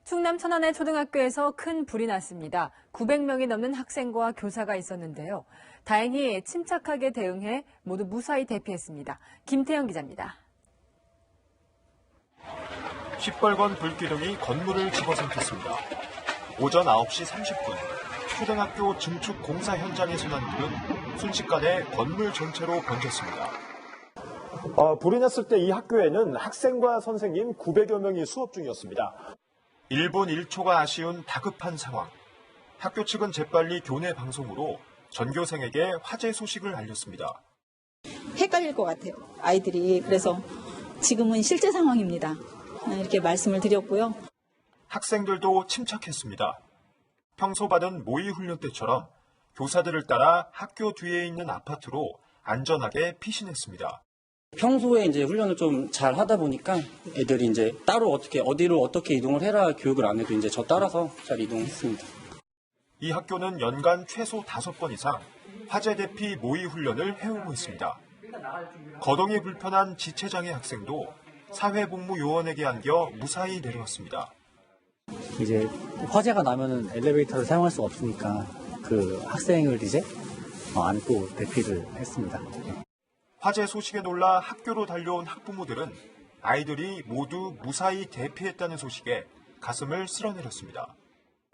충남 천안의 초등학교에서 큰 불이 났습니다. 900명이 넘는 학생과 교사가 있었는데요. 다행히 침착하게 대응해 모두 무사히 대피했습니다. 김태영 기자입니다. 시뻘건 불기둥이 건물을 집어삼켰습니다. 오전 9시 30분, 초등학교 증축 공사 현장에서 난 불은 순식간에 건물 전체로 번졌습니다. 불이 났을 때 이 학교에는 학생과 선생님 900여 명이 수업 중이었습니다. 1분 1초가 아쉬운 다급한 상황. 학교 측은 재빨리 교내 방송으로 전교생에게 화재 소식을 알렸습니다. 헷갈릴 것 같아요, 아이들이. 그래서 지금은 실제 상황입니다. 이렇게 말씀을 드렸고요. 학생들도 침착했습니다. 평소 받은 모의 훈련 때처럼 교사들을 따라 학교 뒤에 있는 아파트로 안전하게 피신했습니다. 평소에 이제 훈련을 좀 잘 하다 보니까 애들이 이제 따로 어디로 어떻게 이동을 해라 교육을 안 해도 이제 저 따라서 잘 이동했습니다. 이 학교는 연간 최소 5번 이상 화재 대피 모의 훈련을 해오고 있습니다. 거동이 불편한 지체장애 학생도 사회복무요원에게 안겨 무사히 내려왔습니다. 이제 화재가 나면은 엘리베이터를 사용할 수 없으니까 그 학생을 이제 안고 대피를 했습니다. 화재 소식에 놀라 학교로 달려온 학부모들은 아이들이 모두 무사히 대피했다는 소식에 가슴을 쓸어내렸습니다.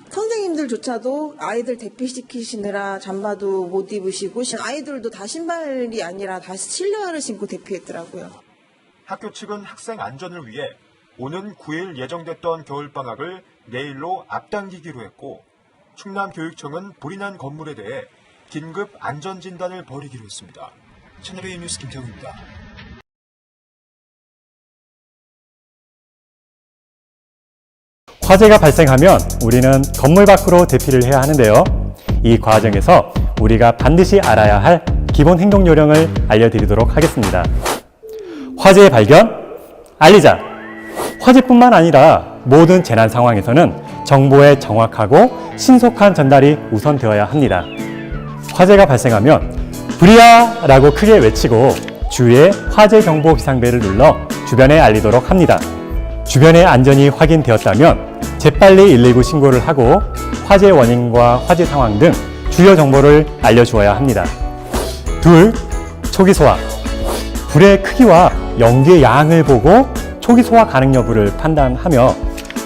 선생님들조차도 아이들 대피시키시느라 잠바도 못 입으시고 아이들도 다 신발이 아니라 다 실내화를 신고 대피했더라고요. 학교 측은 학생 안전을 위해 오는 9일 예정됐던 겨울방학을 내일로 앞당기기로 했고 충남교육청은 불이 난 건물에 대해 긴급 안전진단을 벌이기로 했습니다. 채널A 뉴스 김태웅입니다. 화재가 발생하면 우리는 건물 밖으로 대피를 해야 하는데요. 이 과정에서 우리가 반드시 알아야 할 기본 행동 요령을 알려드리도록 하겠습니다. 화재의 발견, 알리자. 화재뿐만 아니라 모든 재난 상황에서는 정보의 정확하고 신속한 전달이 우선되어야 합니다. 화재가 발생하면 불이야! 라고 크게 외치고 주위에 화재 경보 비상벨을 눌러 주변에 알리도록 합니다. 주변의 안전이 확인되었다면 재빨리 119 신고를 하고 화재 원인과 화재 상황 등 주요 정보를 알려주어야 합니다. 둘, 초기 소화. 불의 크기와 연기의 양을 보고 초기 소화 가능 여부를 판단하며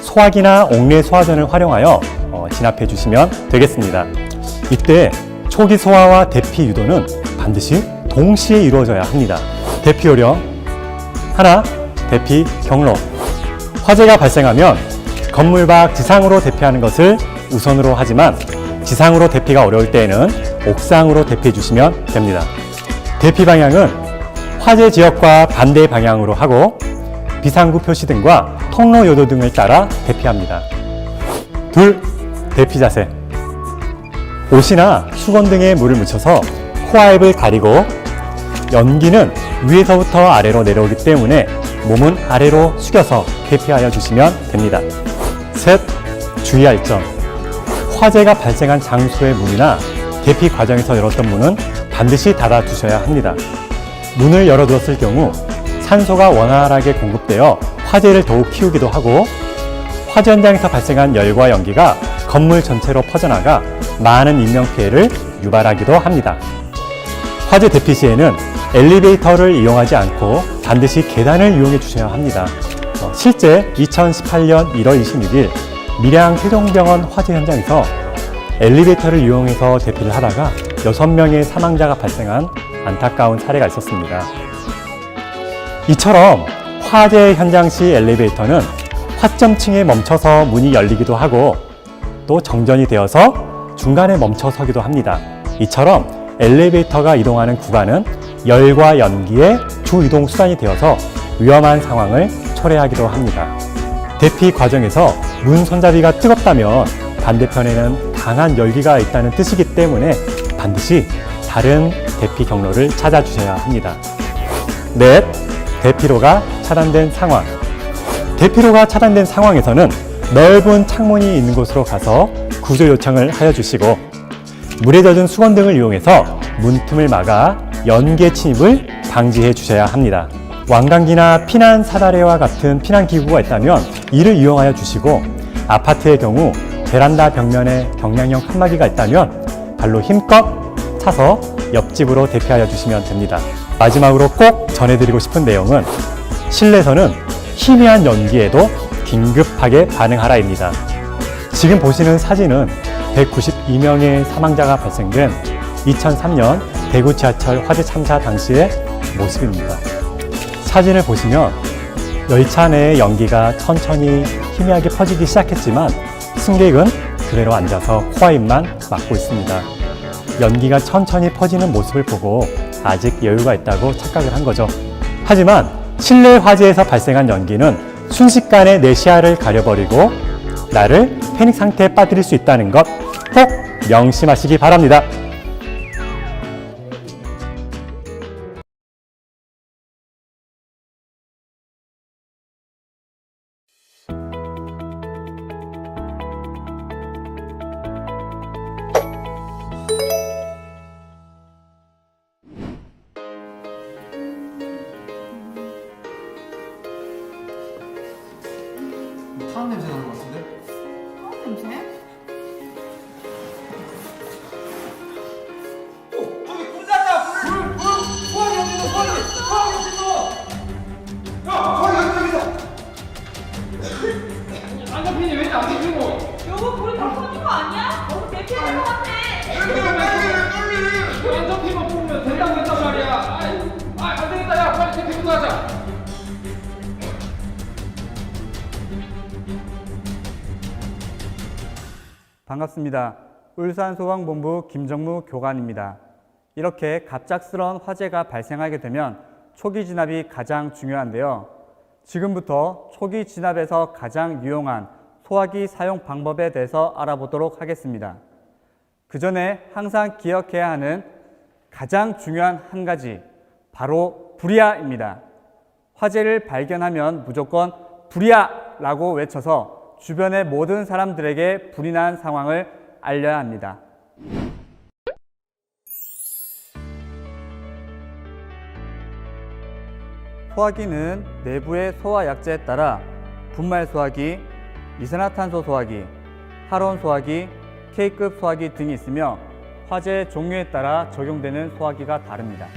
소화기나 옥내 소화전을 활용하여 진압해 주시면 되겠습니다. 이때 초기 소화와 대피 유도는 반드시 동시에 이루어져야 합니다. 대피 요령 하나, 대피 경로. 화재가 발생하면 건물 밖 지상으로 대피하는 것을 우선으로 하지만 지상으로 대피가 어려울 때에는 옥상으로 대피해 주시면 됩니다. 대피 방향은 화재 지역과 반대 방향으로 하고 비상구 표시 등과 통로 요도 등을 따라 대피합니다. 둘, 대피 자세. 옷이나 수건 등에 물을 묻혀서 코알을 가리고 연기는 위에서부터 아래로 내려오기 때문에 몸은 아래로 숙여서 대피하여 주시면 됩니다. 셋, 주의할 점. 화재가 발생한 장소의 문이나 대피 과정에서 열었던 문은 반드시 닫아 두셔야 합니다. 문을 열어두었을 경우 산소가 원활하게 공급되어 화재를 더욱 키우기도 하고 화재 현장에서 발생한 열과 연기가 건물 전체로 퍼져나가 많은 인명피해를 유발하기도 합니다. 화재 대피 시에는 엘리베이터를 이용하지 않고 반드시 계단을 이용해 주셔야 합니다. 실제 2018년 1월 26일 밀양 세종병원 화재 현장에서 엘리베이터를 이용해서 대피를 하다가 6명의 사망자가 발생한 안타까운 사례가 있었습니다. 이처럼 화재 현장 시 엘리베이터는 화점층에 멈춰서 문이 열리기도 하고 또 정전이 되어서 중간에 멈춰 서기도 합니다. 이처럼 엘리베이터가 이동하는 구간은 열과 연기의 주 이동 수단이 되어서 위험한 상황을 초래하기도 합니다. 대피 과정에서 문 손잡이가 뜨겁다면 반대편에는 강한 열기가 있다는 뜻이기 때문에 반드시 다른 대피 경로를 찾아주셔야 합니다. 넷, 대피로가 차단된 상황. 대피로가 차단된 상황에서는 넓은 창문이 있는 곳으로 가서 구조 요청을 하여 주시고 물에 젖은 수건 등을 이용해서 문틈을 막아 연기의 침입을 방지해 주셔야 합니다. 왕강기나 피난 사다리와 같은 피난 기구가 있다면 이를 이용하여 주시고 아파트의 경우 베란다 벽면에 경량형 칸막이가 있다면 발로 힘껏 차서 옆집으로 대피하여 주시면 됩니다. 마지막으로 꼭 전해드리고 싶은 내용은 실내에서는 희미한 연기에도 긴급하게 반응하라입니다. 지금 보시는 사진은 192명의 사망자가 발생된 2003년 대구 지하철 화재 참사 당시의 모습입니다. 사진을 보시면 열차 내의 연기가 천천히 희미하게 퍼지기 시작했지만 승객은 그대로 앉아서 코와 입만 막고 있습니다. 연기가 천천히 퍼지는 모습을 보고 아직 여유가 있다고 착각을 한 거죠. 하지만 실내 화재에서 발생한 연기는 순식간에 내 시야를 가려버리고 나를 패닉 상태에 빠뜨릴 수 있다는 것 꼭 명심하시기 바랍니다. 파는 냄새 나는 것 같은데? 냄새? 저기 불났다! 불! 소화기 어디 있어? 소화기 어디 있어? 야! 소화기 어디 있어? 안 잡히니 왜 안 잡히고? 여보 불이 다 꺼진 거 아니야? 너무 대피하는 거 같아. 안 잡히면 뽑으면 된다고 했단 말이야. 안 되겠다. 야 빨리 대피부터 하자. 반갑습니다. 울산소방본부 김정무 교관입니다. 이렇게 갑작스러운 화재가 발생하게 되면 초기 진압이 가장 중요한데요. 지금부터 초기 진압에서 가장 유용한 소화기 사용 방법에 대해서 알아보도록 하겠습니다. 그 전에 항상 기억해야 하는 가장 중요한 한 가지, 바로 불이야입니다. 화재를 발견하면 무조건 불이야라고 외쳐서 주변의 모든 사람들에게 불이 난 상황을 알려야 합니다. 소화기는 내부의 소화 약재에 따라 분말 소화기, 이산화탄소 소화기, 할온 소화기, K급 소화기 등이 있으며 화재 종류에 따라 적용되는 소화기가 다릅니다.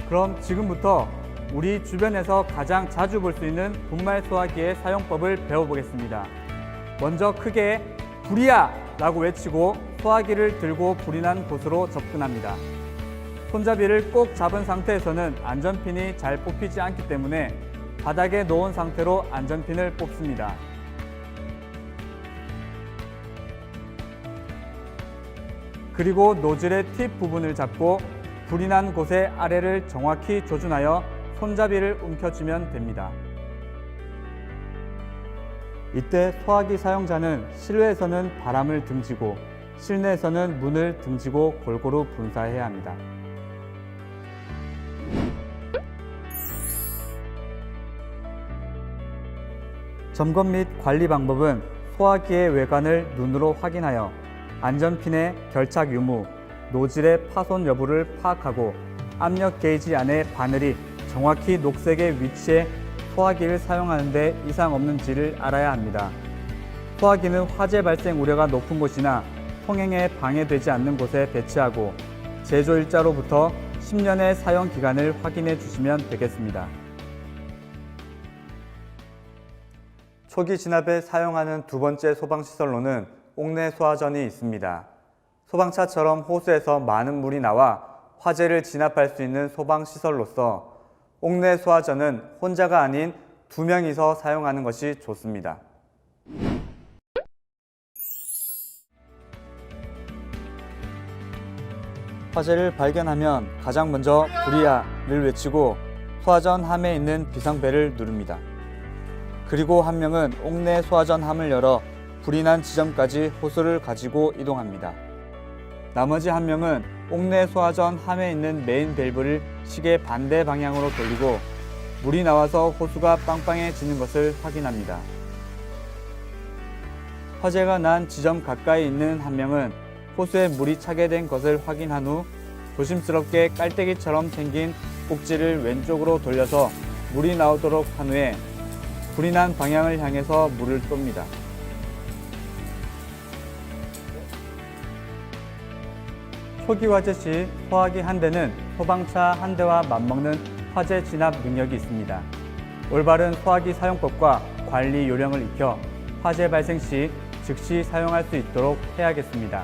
그럼 지금부터 우리 주변에서 가장 자주 볼 수 있는 분말 소화기의 사용법을 배워보겠습니다. 먼저 크게 불이야! 라고 외치고 소화기를 들고 불이 난 곳으로 접근합니다. 손잡이를 꼭 잡은 상태에서는 안전핀이 잘 뽑히지 않기 때문에 바닥에 놓은 상태로 안전핀을 뽑습니다. 그리고 노즐의 팁 부분을 잡고 불이 난 곳의 아래를 정확히 조준하여 손잡이를 움켜쥐면 됩니다. 이때 소화기 사용자는 실외에서는 바람을 등지고 실내에서는 문을 등지고 골고루 분사해야 합니다. 점검 및 관리 방법은 소화기의 외관을 눈으로 확인하여 안전핀의 결착 유무, 노즐의 파손 여부를 파악하고 압력 게이지 안에 바늘이 정확히 녹색에 위치해 소화기를 사용하는 데 이상 없는지를 알아야 합니다. 소화기는 화재 발생 우려가 높은 곳이나 통행에 방해되지 않는 곳에 배치하고 제조일자로부터 10년의 사용 기간을 확인해 주시면 되겠습니다. 초기 진압에 사용하는 두 번째 소방시설로는 옥내 소화전이 있습니다. 소방차처럼 호수에서 많은 물이 나와 화재를 진압할 수 있는 소방시설로서 옥내 소화전은 혼자가 아닌 2명이서 사용하는 것이 좋습니다. 화재를 발견하면 가장 먼저 불이야를 외치고 소화전 함에 있는 비상벨을 누릅니다. 그리고 한 명은 옥내 소화전 함을 열어 불이 난 지점까지 호스를 가지고 이동합니다. 나머지 한 명은 옥내 소화전 함에 있는 메인 밸브를 시계 반대 방향으로 돌리고 물이 나와서 호수가 빵빵해지는 것을 확인합니다. 화재가 난 지점 가까이 있는 한 명은 호수에 물이 차게 된 것을 확인한 후 조심스럽게 깔때기처럼 생긴 꼭지를 왼쪽으로 돌려서 물이 나오도록 한 후에 불이 난 방향을 향해서 물을 쏩니다. 초기 화재 시 소화기 한 대는 소방차 한 대와 맞먹는 화재 진압 능력이 있습니다. 올바른 소화기 사용법과 관리 요령을 익혀 화재 발생 시 즉시 사용할 수 있도록 해야겠습니다.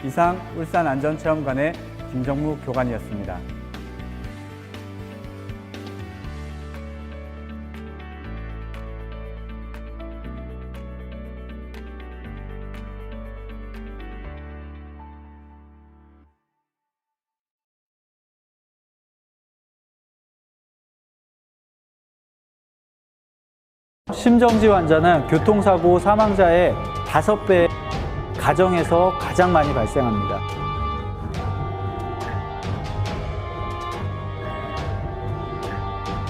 이상 울산안전체험관의 김정무 교관이었습니다. 심정지 환자는 교통사고 사망자의 5배 가정에서 가장 많이 발생합니다.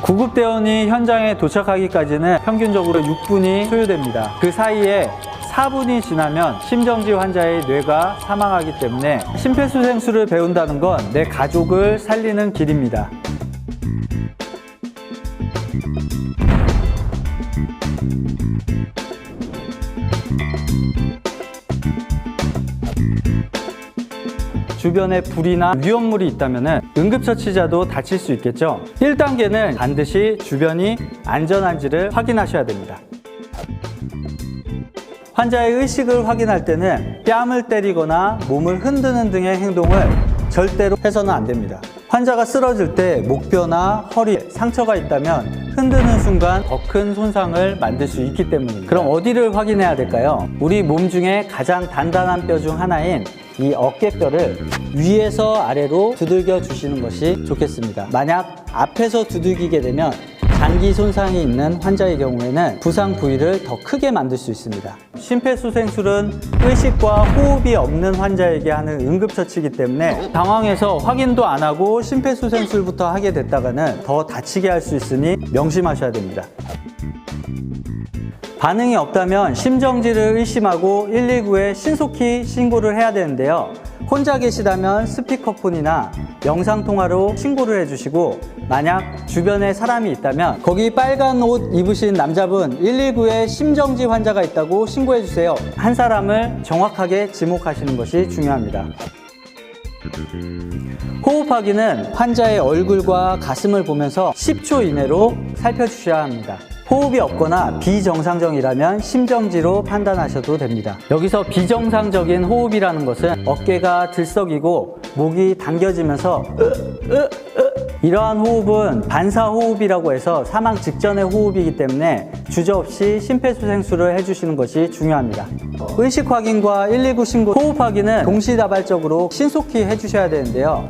구급대원이 현장에 도착하기까지는 평균적으로 6분이 소요됩니다. 그 사이에 4분이 지나면 심정지 환자의 뇌가 사망하기 때문에 심폐소생술을 배운다는 건 내 가족을 살리는 길입니다. 주변에 불이나 위험물이 있다면 응급처치자도 다칠 수 있겠죠. 1단계는 반드시 주변이 안전한지를 확인하셔야 됩니다. 환자의 의식을 확인할 때는 뺨을 때리거나 몸을 흔드는 등의 행동을 절대로 해서는 안 됩니다. 환자가 쓰러질 때 목뼈나 허리에 상처가 있다면 흔드는 순간 더 큰 손상을 만들 수 있기 때문입니다. 그럼 어디를 확인해야 될까요? 우리 몸 중에 가장 단단한 뼈 중 하나인 이 어깨뼈를 위에서 아래로 두들겨 주시는 것이 좋겠습니다. 만약 앞에서 두들기게 되면 장기 손상이 있는 환자의 경우에는 부상 부위를 더 크게 만들 수 있습니다. 심폐소생술은 의식과 호흡이 없는 환자에게 하는 응급처치이기 때문에 당황해서 확인도 안 하고 심폐소생술부터 하게 됐다가는 더 다치게 할 수 있으니 명심하셔야 됩니다. 반응이 없다면 심정지를 의심하고 119에 신속히 신고를 해야 되는데요. 혼자 계시다면 스피커폰이나 영상통화로 신고를 해주시고, 만약 주변에 사람이 있다면 거기 빨간 옷 입으신 남자분 119에 심정지 환자가 있다고 신고해주세요. 한 사람을 정확하게 지목하시는 것이 중요합니다. 호흡하기는 환자의 얼굴과 가슴을 보면서 10초 이내로 살펴주셔야 합니다. 호흡이 없거나 비정상적이라면 심정지로 판단하셔도 됩니다. 여기서 비정상적인 호흡이라는 것은 어깨가 들썩이고 목이 당겨지면서 이러한 호흡은 반사호흡이라고 해서 사망 직전의 호흡이기 때문에 주저없이 심폐소생술을 해주시는 것이 중요합니다. 의식 확인과 119 신고, 호흡 확인은 동시다발적으로 신속히 해주셔야 되는데요.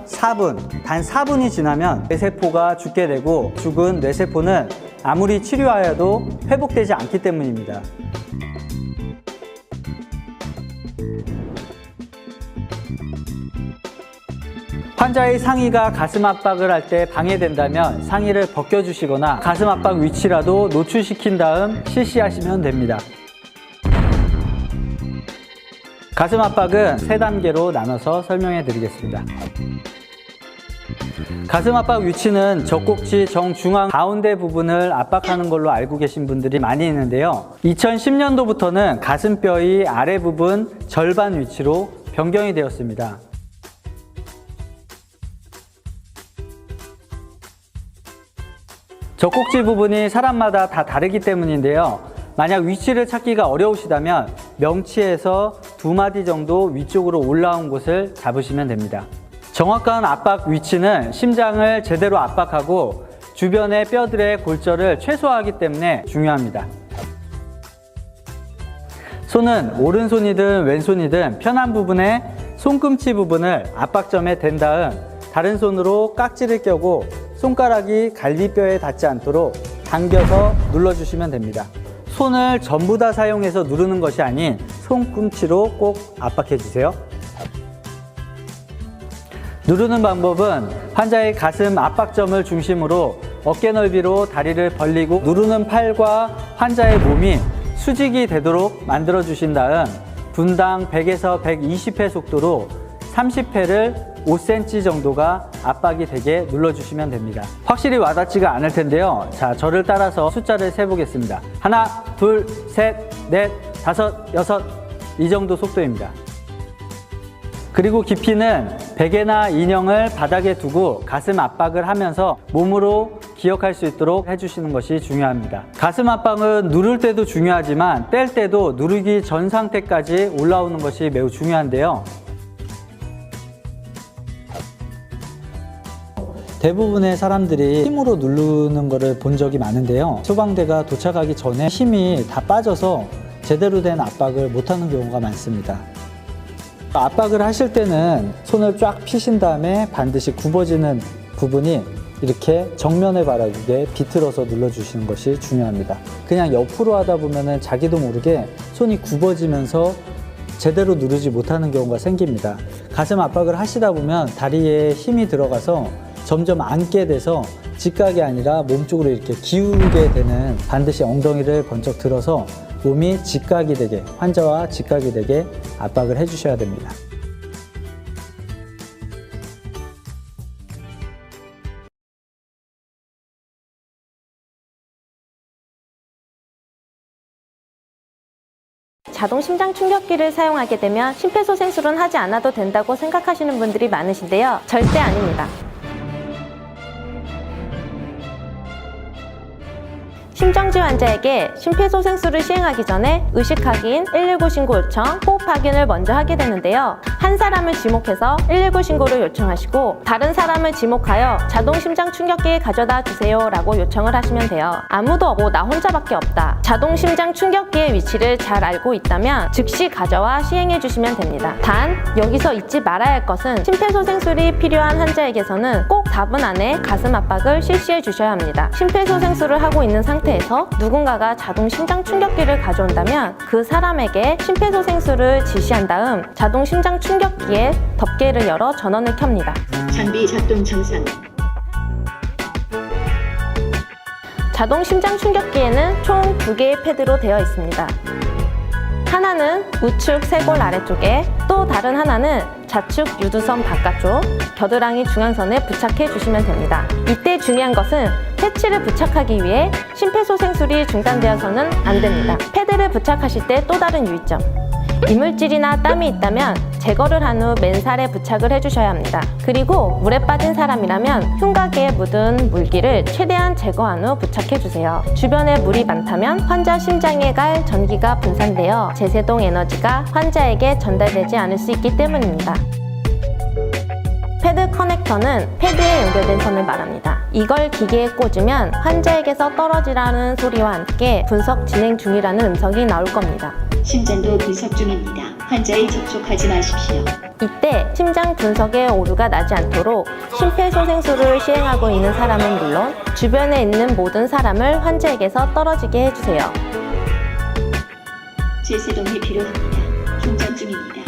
단 4분이 지나면 뇌세포가 죽게 되고, 죽은 뇌세포는 아무리 치료하여도 회복되지 않기 때문입니다. 환자의 상의가 가슴 압박을 할 때 방해된다면 상의를 벗겨주시거나 가슴 압박 위치라도 노출시킨 다음 실시하시면 됩니다. 가슴 압박은 3단계로 나눠서 설명해 드리겠습니다. 가슴 압박 위치는 젖꼭지 정중앙 가운데 부분을 압박하는 걸로 알고 계신 분들이 많이 있는데요. 2010년도부터는 가슴뼈의 아래 부분 절반 위치로 변경이 되었습니다. 젖꼭지 부분이 사람마다 다 다르기 때문인데요. 만약 위치를 찾기가 어려우시다면 명치에서 2마디 정도 위쪽으로 올라온 곳을 잡으시면 됩니다. 정확한 압박 위치는 심장을 제대로 압박하고 주변의 뼈들의 골절을 최소화하기 때문에 중요합니다. 손은 오른손이든 왼손이든 편한 부분에 손꿈치 부분을 압박점에 댄 다음 다른 손으로 깍지를 껴고 손가락이 갈비뼈에 닿지 않도록 당겨서 눌러주시면 됩니다. 손을 전부 다 사용해서 누르는 것이 아닌 손꿈치로 꼭 압박해주세요. 누르는 방법은 환자의 가슴 압박점을 중심으로 어깨 넓이로 다리를 벌리고 누르는 팔과 환자의 몸이 수직이 되도록 만들어 주신 다음 분당 100에서 120회 속도로 30회를 5cm 정도가 압박이 되게 눌러주시면 됩니다. 확실히 와닿지가 않을 텐데요. 자, 저를 따라서 숫자를 세보겠습니다. 하나, 둘, 셋, 넷, 다섯, 여섯, 이 정도 속도입니다. 그리고 깊이는 베개나 인형을 바닥에 두고 가슴 압박을 하면서 몸으로 기억할 수 있도록 해주시는 것이 중요합니다. 가슴 압박은 누를 때도 중요하지만 뗄 때도 누르기 전 상태까지 올라오는 것이 매우 중요한데요. 대부분의 사람들이 힘으로 누르는 것을 본 적이 많은데요. 소방대가 도착하기 전에 힘이 다 빠져서 제대로 된 압박을 못하는 경우가 많습니다. 압박을 하실 때는 손을 쫙 펴신 다음에 반드시 굽어지는 부분이 이렇게 정면에 바라보게 비틀어서 눌러주시는 것이 중요합니다. 그냥 옆으로 하다 보면 자기도 모르게 손이 굽어지면서 제대로 누르지 못하는 경우가 생깁니다. 가슴 압박을 하시다 보면 다리에 힘이 들어가서 점점 앉게 돼서 직각이 아니라 몸쪽으로 이렇게 기울게 되는, 반드시 엉덩이를 번쩍 들어서 몸이 직각이 되게, 환자와 직각이 되게 압박을 해주셔야 됩니다. 자동 심장 충격기를 사용하게 되면 심폐소생술은 하지 않아도 된다고 생각하시는 분들이 많으신데요. 절대 아닙니다. 심정지 환자에게 심폐소생술을 시행하기 전에 의식 확인, 119 신고 요청, 호흡 확인을 먼저 하게 되는데요. 한 사람을 지목해서 119 신고를 요청하시고 다른 사람을 지목하여 자동 심장 충격기 가져다 주세요 라고 요청을 하시면 돼요. 아무도 없고 나 혼자밖에 없다. 자동 심장 충격기의 위치를 잘 알고 있다면 즉시 가져와 시행해 주시면 됩니다. 단 여기서 잊지 말아야 할 것은 심폐소생술이 필요한 환자에게서는 꼭 4분 안에 가슴 압박을 실시해 주셔야 합니다. 심폐소생술을 하고 있는 상태에서 누군가가 자동 심장 충격기를 가져온다면 그 사람에게 심폐소생술을 지시한 다음 자동 심장 충격기에 덮개를 열어 전원을 켭니다. 장비 작동 정상. 자동 심장 충격기에는 총 2개의 패드로 되어 있습니다. 하나는 우측 쇄골 아래쪽에, 또 다른 하나는 좌측 유두선 바깥쪽, 겨드랑이 중앙선에 부착해 주시면 됩니다. 이때 중요한 것은 패치를 부착하기 위해 심폐소생술이 중단되어서는 안 됩니다. 패드를 부착하실 때 또 다른 유의점, 이물질이나 땀이 있다면 제거를 한 후 맨살에 부착을 해주셔야 합니다. 그리고 물에 빠진 사람이라면 흉곽에 묻은 물기를 최대한 제거한 후 부착해주세요. 주변에 물이 많다면 환자 심장에 갈 전기가 분산되어 제세동 에너지가 환자에게 전달되지 않을 수 있기 때문입니다. 패드 커넥터는 패드에 연결된 선을 말합니다. 이걸 기계에 꽂으면 환자에게서 떨어지라는 소리와 함께 분석 진행 중이라는 음성이 나올 겁니다. 심장도 분석 중입니다. 환자에 접촉하지 마십시오. 이때 심장 분석에 오류가 나지 않도록 심폐소생술을 시행하고 있는 사람은 물론 주변에 있는 모든 사람을 환자에게서 떨어지게 해주세요. 제세동이 필요합니다. 충전 중입니다.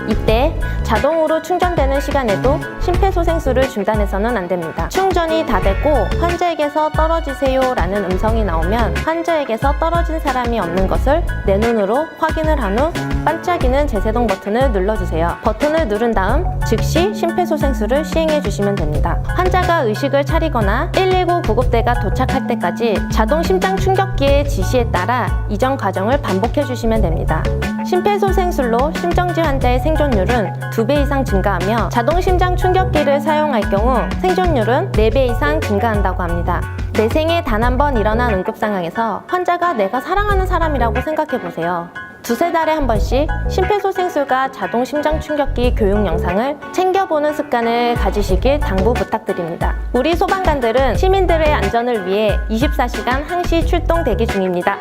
이때 자동으로 충전되는 시간에도 심폐소생술을 중단해서는 안 됩니다. 충전이 다 됐고 환자에게서 떨어지세요 라는 음성이 나오면 환자에게서 떨어진 사람이 없는 것을 내 눈으로 확인을 한 후 반짝이는 제세동 버튼을 눌러주세요. 버튼을 누른 다음 즉시 심폐소생술을 시행해 주시면 됩니다. 환자가 의식을 차리거나 119 구급대가 도착할 때까지 자동 심장 충격기의 지시에 따라 이전 과정을 반복해 주시면 됩니다. 심폐소생술로 심정지 환자의 생존율은 2배 이상 증가하며 자동 심장 충격기를 사용할 경우 생존율은 4배 이상 증가한다고 합니다. 내 생에 단 한 번 일어난 응급 상황에서 환자가 내가 사랑하는 사람이라고 생각해 보세요. 2-3달에 한 번씩 심폐소생술과 자동 심장 충격기 교육 영상을 챙겨보는 습관을 가지시길 당부 부탁드립니다. 우리 소방관들은 시민들의 안전을 위해 24시간 항시 출동 대기 중입니다.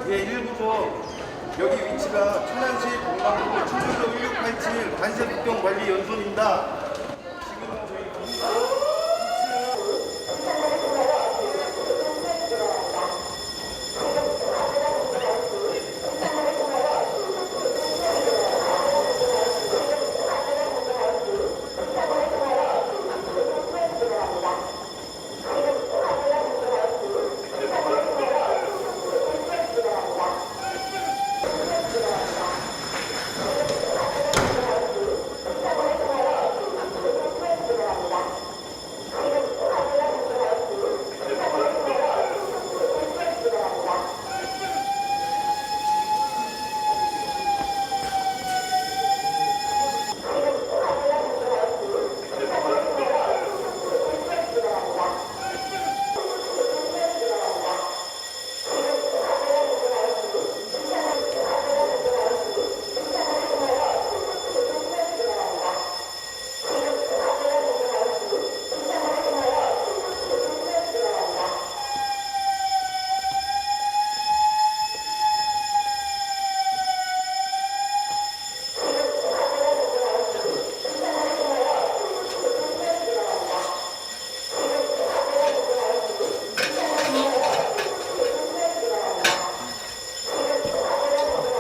예, 1부죠. 여기 위치가 천안시 공방구 충청도 1687 관세북경관리연수원입니다. 지금 저희 공사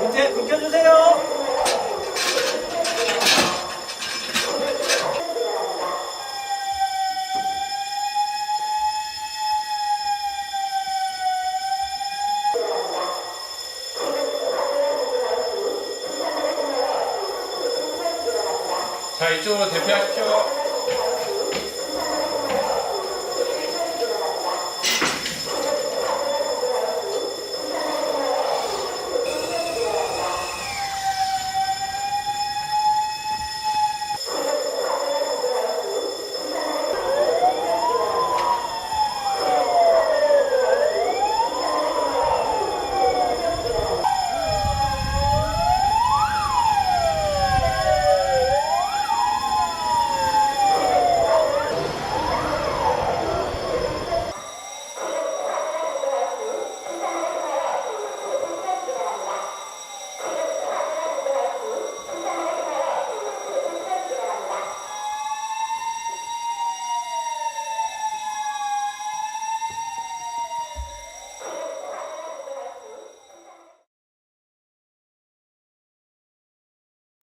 이제 불 켜주세요. 자, 이쪽으로 대피하십시오.